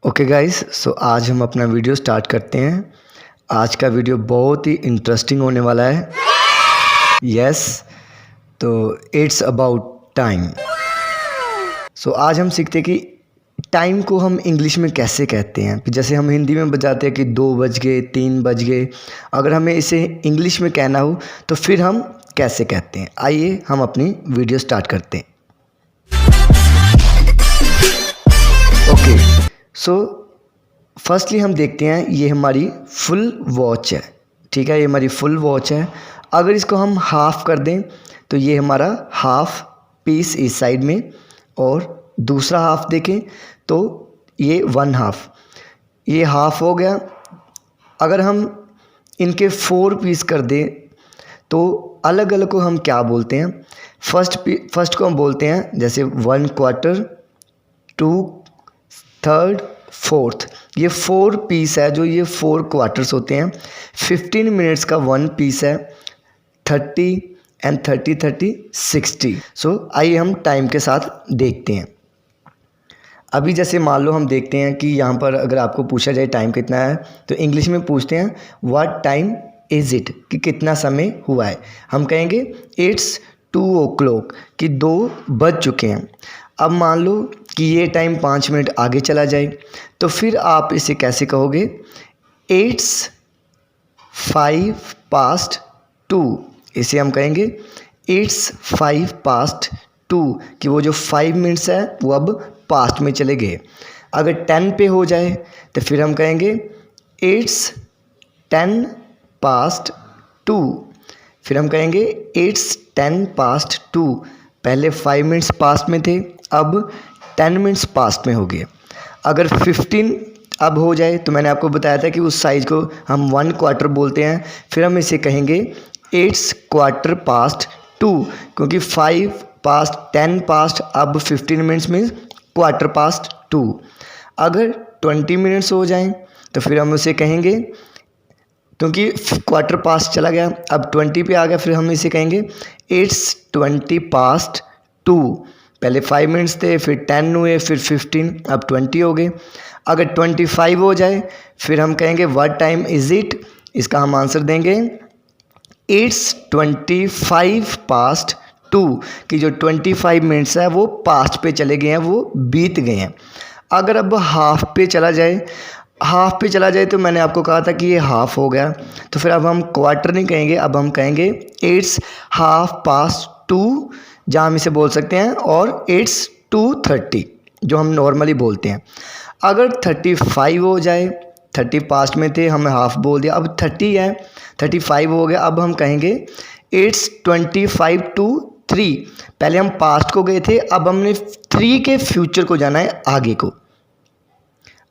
Okay guys, सो आज हम अपना वीडियो स्टार्ट करते हैं। आज का वीडियो बहुत ही इंटरेस्टिंग होने वाला है। यस, तो इट्स अबाउट टाइम। सो आज हम सीखते हैं कि टाइम को हम इंग्लिश में कैसे कहते हैं। जैसे हम हिंदी में बताते हैं कि 2 बज गए, 3 बज गए। अगर हमें इसे इंग्लिश में कहना हो तो फिर हम कैसे कहते हैं। आइए हम अपनी वीडियो स्टार्ट करते हैं। ओके, सो फर्स्टली हम देखते हैं, ये हमारी फुल वॉच है। ठीक है, ये हमारी फुल वॉच है। अगर इसको हम हाफ़ कर दें तो ये हमारा हाफ पीस इस साइड में, और दूसरा हाफ देखें तो ये 1/2, ये हाफ हो गया। अगर हम इनके 4 पीस कर दें तो अलग अलग को हम क्या बोलते हैं। फर्स्ट को हम बोलते हैं जैसे 1/4, 2, 3rd, 4th। ये 4 पीस है, जो ये 4 क्वार्टर्स होते हैं। 15 मिनट्स का 1 पीस है। 30 एंड 30, 30, 60। सो आइए हम टाइम के साथ देखते हैं। अभी जैसे मान लो हम देखते हैं कि यहाँ पर अगर आपको पूछा जाए टाइम कितना है, तो इंग्लिश में पूछते हैं व्हाट टाइम इज़ इट, कि कितना समय हुआ है। हम कहेंगे इट्स 2 o'clock, कि 2 बज चुके हैं। अब मान लो कि ये टाइम 5 मिनट आगे चला जाए, तो फिर आप इसे कैसे कहोगे। इट्स 5 past 2, इसे हम कहेंगे इट्स 5 past 2, कि वो जो 5 मिनट्स है वो अब पास्ट में चले गए। अगर 10 पे हो जाए तो फिर हम कहेंगे इट्स 10 past 2, फिर हम कहेंगे इट्स 10 past 2। पहले 5 मिनट्स पास्ट में थे, अब 10 मिनट्स पास्ट में हो गए। अगर 15 अब हो जाए तो मैंने आपको बताया था कि उस साइज़ को हम 1/4 बोलते हैं। फिर हम इसे कहेंगे इट्स 1/4 past 2, क्योंकि 5 past 10 past अब 15 मिनट्स मीन्स 1/4 past 2। अगर 20 मिनट्स हो जाएं तो फिर हम उसे कहेंगे, क्योंकि 1/4 past चला गया, अब 20 पे आ गया, फिर हम इसे कहेंगे इट्स 20 past 2। पहले 5 मिनट्स थे, फिर 10 हुए, फिर 15, अब 20 हो गए। अगर 25 हो जाए फिर हम कहेंगे व्हाट टाइम इज़ इट, इसका हम आंसर देंगे इट्स 25 past 2, कि जो 25 मिनट्स है वो पास्ट पे चले गए हैं, वो बीत गए हैं। अगर अब हाफ पे चला जाए तो मैंने आपको कहा था कि ये हाफ हो गया, तो फिर अब हम क्वार्टर नहीं कहेंगे, अब हम कहेंगे इट्स 1/2 past 2, जहाँ हम इसे बोल सकते हैं, और इट्स 2:30, जो हम नॉर्मली बोलते हैं। अगर 35 हो जाए, 30 पास्ट में थे, हमने हाफ बोल दिया, अब 30 है, 35 हो गया, अब हम कहेंगे इट्स 25 to 3। पहले हम पास्ट को गए थे, अब हमने 3 के फ्यूचर को जाना है, आगे को।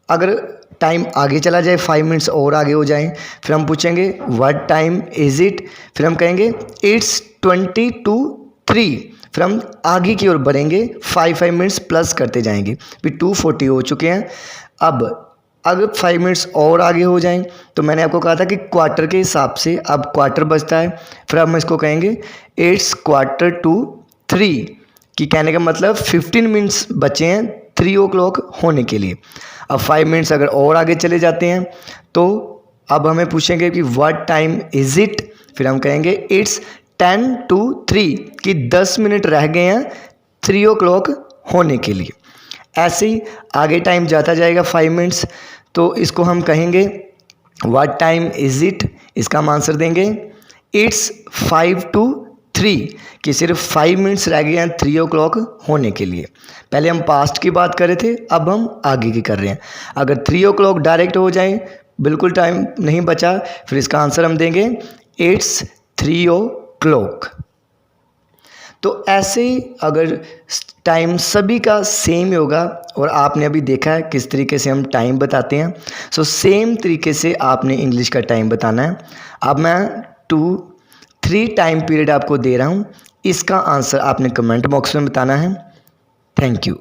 अगर टाइम आगे चला जाए, 5 मिनट्स और आगे हो जाएं, फिर हम पूछेंगे व्हाट टाइम इज़ इट, फिर हम कहेंगे इट्स 20 to 3। फिर हम आगे की ओर बढ़ेंगे, 5 मिनट्स प्लस करते जाएंगे, फिर 2:40 हो चुके हैं। अब अगर 5 मिनट्स और आगे हो जाएं तो मैंने आपको कहा था कि क्वार्टर के हिसाब से अब क्वार्टर बचता है, फिर हम इसको कहेंगे इट्स 1/4 to 3, कि कहने का मतलब 15 मिनट्स बचे हैं 3 o'clock होने के लिए। अब 5 मिनट्स अगर और आगे चले जाते हैं तो अब हमें पूछेंगे कि व्हाट टाइम इज़ इट, फिर हम कहेंगे इट्स 10 to 3, कि 10 मिनट रह गए हैं 3 o'clock होने के लिए। ऐसे ही आगे टाइम जाता जाएगा 5 मिनट्स, तो इसको हम कहेंगे व्हाट टाइम इज़ इट, इसका हम आंसर देंगे इट्स 5 to 3, कि सिर्फ 5 मिनट्स रह गए हैं 3 o'clock होने के लिए। पहले हम पास्ट की बात कर रहे थे, अब हम आगे की कर रहे हैं। अगर 3 o'clock डायरेक्ट हो जाए, बिल्कुल टाइम नहीं बचा, फिर इसका आंसर हम देंगे इट्स 3 o'clock। तो ऐसे ही अगर टाइम सभी का सेम ही होगा, और आपने अभी देखा है किस तरीके से हम टाइम बताते हैं, सो सेम तरीके से आपने इंग्लिश का टाइम बताना है। अब मैं 2, 3 टाइम पीरियड आपको दे रहा हूँ, इसका आंसर आपने कमेंट बॉक्स में बताना है। Thank you.